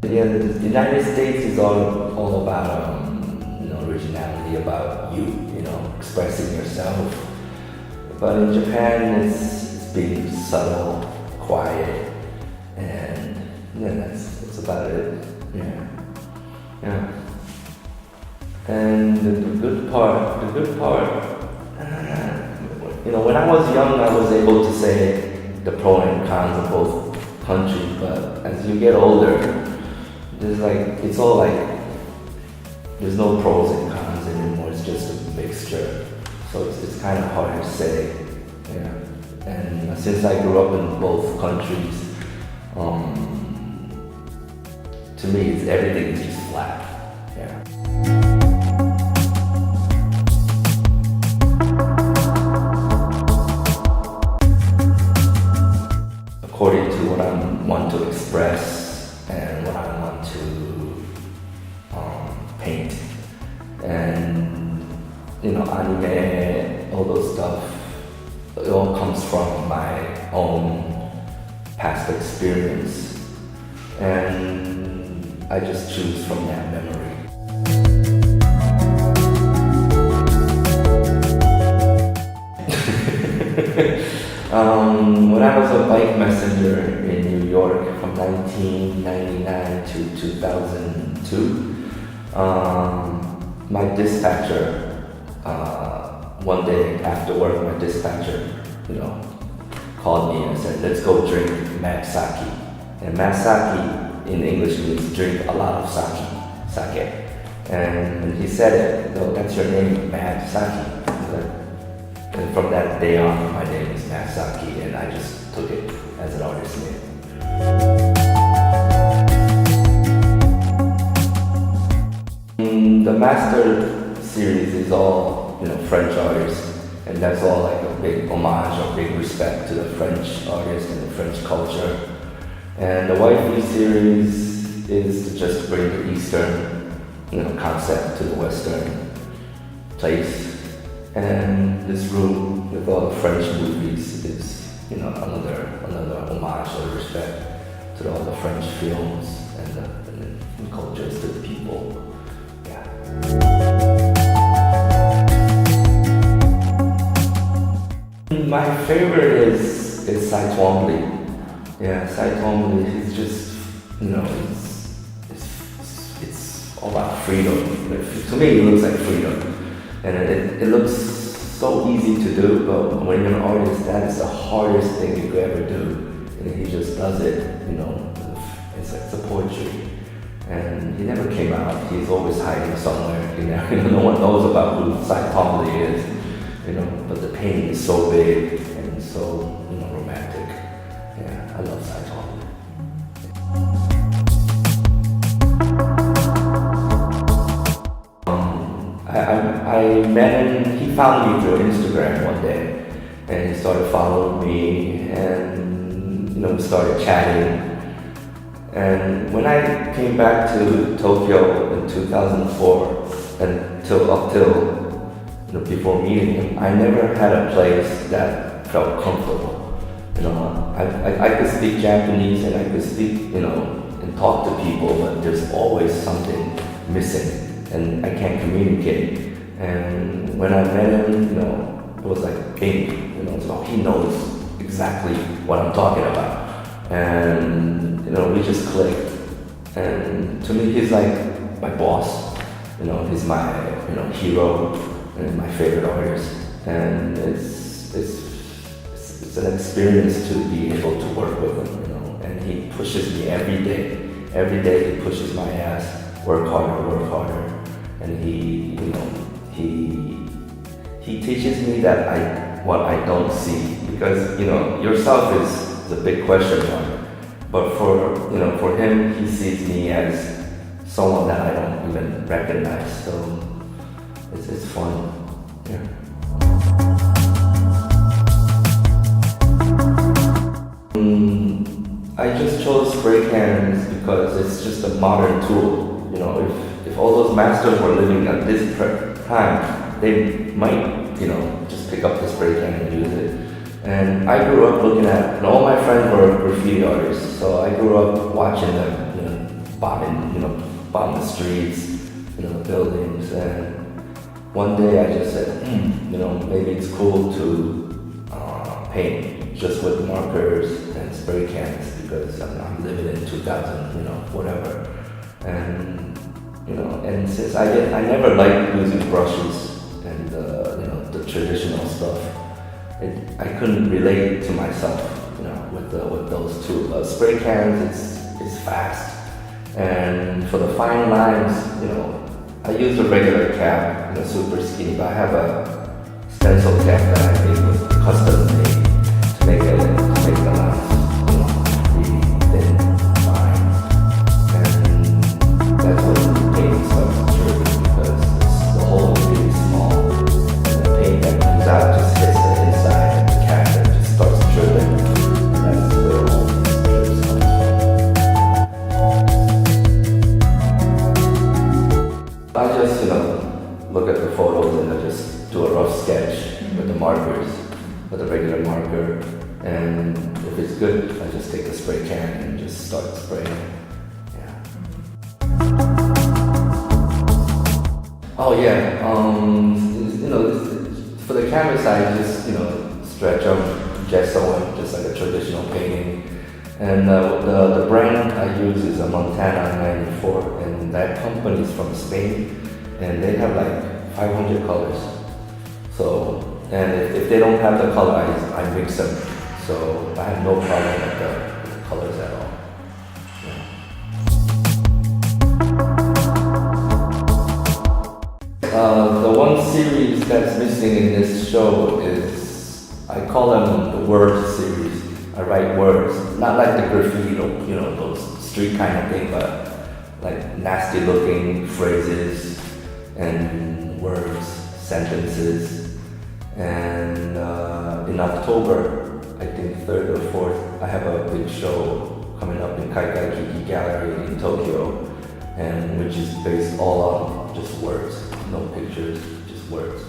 Yeah, the United States is all about originality, about you expressing yourself. But in Japan, it's being subtle, quiet, and that's about it. Yeah. And the good part, when I was young, I was able to say the pro and cons of both countries. But as you get older, it's all like there's no pros and cons anymore. It's just a mixture. So it's kind of hard to say. Yeah. And since I grew up in both countries, to me, everything is just flat. Yeah. According to what I want to express and what I want to paint, and anime, all those stuff, it all comes from my own past experience, and I just choose from that memory. When I was a bike messenger in New York from 1999 to 2002, my dispatcher, one day after work, my dispatcher, called me and said, "Let's go drink Madsaki." And Madsaki in English means drink a lot of sake. And when he said it, "No, that's your name, Madsaki." And from that day on, my name is Madsaki, and I just took it as an artist name. The Master series is all French artists, and that's all like a big homage or big respect to the French artists and the French culture. And the Waifu series is to just bring the Eastern concept to the Western place. And this room with all the French movies is another homage or respect to all the French films and the cultures to the people. Yeah. My favorite is Cy Twombly. Yeah, Cy Twombly. He's just it's all about freedom. To me, it looks like freedom. And it looks so easy to do, but when you're an artist, that is the hardest thing you could ever do. And he just does it, it's a poetry. And he never came out. He's always hiding somewhere. No one knows about who Cy Twombly is. But the painting is so big and so romantic. Yeah, I love Cy Twombly. I met him, he found me through Instagram one day, and he started following me, and we started chatting. And when I came back to Tokyo in 2004, and up till before meeting him, I never had a place that felt comfortable. I could speak Japanese and I could speak, and talk to people, but there's always something missing, and I can't communicate. And when I met him, it was like pink, so he knows exactly what I'm talking about. And, we just clicked. And to me, he's like my boss, he's my, hero and my favorite artist. And it's an experience to be able to work with him, and he pushes me every day. Every day he pushes my ass, work harder. And he teaches me that what I don't see, because yourself is a big question mark, but for him, he sees me as someone that I don't even recognize. So it's fun. Yeah. I just chose spray cans because it's just a modern tool. If all those masters were living at this time, they might, just pick up the spray can and use it. And I grew up looking at, and all my friends were graffiti artists, so I grew up watching them, bomb the streets, the buildings. And one day I just said, maybe it's cool to paint just with markers and spray cans because I'm living in 2000, whatever. And and since I never liked using brushes and the traditional stuff, I couldn't relate to myself, with those two. Spray cans, it's fast, and for the fine lines, I use a regular cap, super skinny, but I have a stencil cap that I made with custom made to make the lines, really thin, fine, and that's when the paint starts tripping because the hole is really small, and the paint that comes out just hits the inside of the cap and just starts tripping, and that's where all these drips come from. I just, look at the photos and I just do a rough sketch with the markers, with a regular marker, and if it's good, I just take the spray can and just start spraying. Yeah. Oh yeah, for the canvas I just, stretch up, gesso it, just like a traditional painting. And the brand I use is a Montana 94, and that company is from Spain, and they have like 500 colors. So, and if they don't have the color, I mix them. So I have no problem with the colors at all. Yeah. The one series that's missing in this show is, I call them the word series. I write words, not like the graffiti, those street kind of thing, but like nasty looking phrases and words, sentences. And in October, I think 3rd or 4th, I have a big show coming up in Kaikai Kiki Gallery in Tokyo, and which is based all on just words, no pictures, just words.